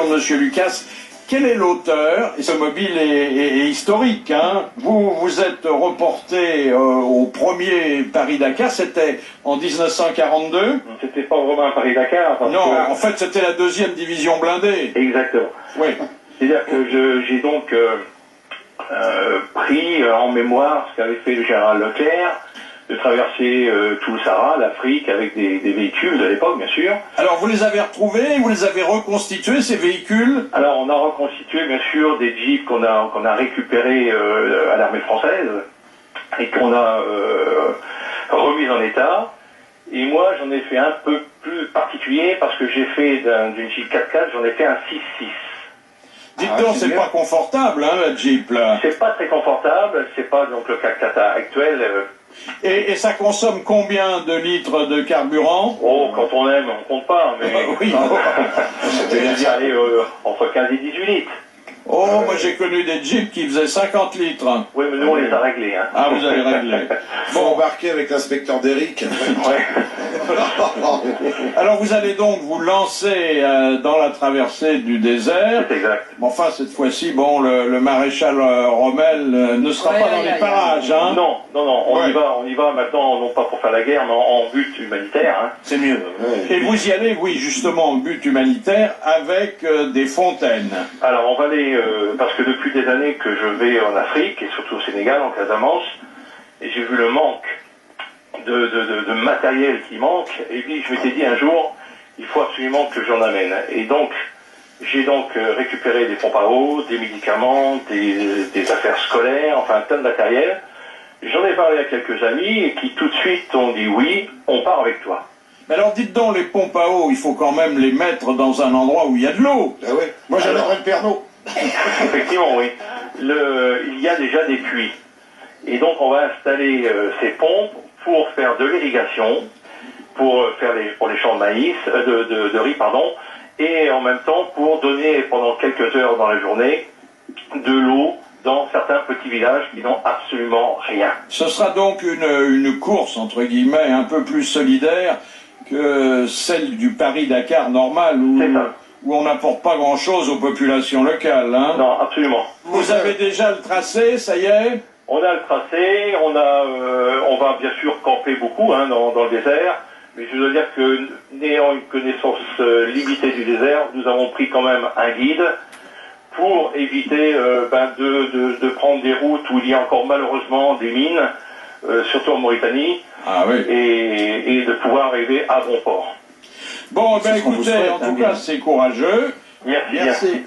Monsieur Lucas, quel est l'auteur? Ce mobile est historique, hein. Vous êtes reporté au premier Paris-Dakar, c'était en 1942. C'était pas vraiment un Paris-Dakar. Non, en fait c'était la deuxième division blindée. Exactement. Oui. C'est-à-dire que j'ai donc pris en mémoire ce qu'avait fait le général Leclerc, de traverser tout le Sahara, l'Afrique, avec des véhicules de l'époque, bien sûr. Alors vous les avez retrouvés, vous les avez reconstitués, ces véhicules? Alors on a reconstitué, bien sûr, des jeeps qu'on a récupérés à l'armée française et qu'on a remis en état. Et moi, j'en ai fait un peu plus particulier parce que j'ai fait d'une Jeep 4x4, j'en ai fait un 6.6. Dites donc, c'est pas confortable, hein, la Jeep, là. C'est pas très confortable, c'est pas donc le 4x4 actuel. Et ça consomme combien de litres de carburant? Oh, quand on aime, on compte pas, mais... Oui. C'est-à-dire aller entre 15 et 18 litres. Oh, moi j'ai connu des Jeeps qui faisaient 50 litres. Oui, mais nous on les a réglés. Hein. Ah, vous avez réglé. Faut embarquer avec l'inspecteur d'Eric. Ouais. Alors vous allez donc vous lancer dans la traversée du désert. C'est exact. Enfin, cette fois-ci, bon, le maréchal Rommel ne sera pas dans les parages, hein. Non, on y va maintenant, non pas pour faire la guerre, mais en but humanitaire. Hein. C'est mieux. Et vous y allez, oui, justement, en but humanitaire, avec des fontaines. Alors, on va aller, parce que depuis des années que je vais en Afrique, et surtout au Sénégal, en Casamance, et j'ai vu le manque de matériel qui manque, et puis je m'étais dit un jour, il faut absolument que j'en amène. Et donc, j'ai donc récupéré des pompes à eau, des médicaments, des affaires scolaires, enfin un tas de matériel. J'en ai parlé à quelques amis et qui tout de suite ont dit oui, on part avec toi. Mais alors dites donc, les pompes à eau, il faut quand même les mettre dans un endroit où il y a de l'eau. Ah ouais. Moi j'amènerais le Pernod. Effectivement, oui. Il y a déjà des puits. Et donc on va installer ces pompes pour faire de l'irrigation, pour les champs de maïs, de riz, pardon, et en même temps pour donner pendant quelques heures dans la journée de l'eau dans certains petits villages qui n'ont absolument rien. Ce sera donc une course, entre guillemets, un peu plus solidaire que celle du Paris-Dakar normal, où on n'apporte pas grand-chose aux populations locales. Hein. Non, absolument. Vous avez déjà le tracé, ça y est? On a le tracé, on va bien sûr camper beaucoup hein, dans le désert, mais je dois dire que n'ayant une connaissance limitée du désert, nous avons pris quand même un guide pour éviter de prendre des routes où il y a encore malheureusement des mines, surtout en Mauritanie, et de pouvoir arriver à bon port. Bon, ben écoutez, en tout cas, c'est courageux. Merci. Merci.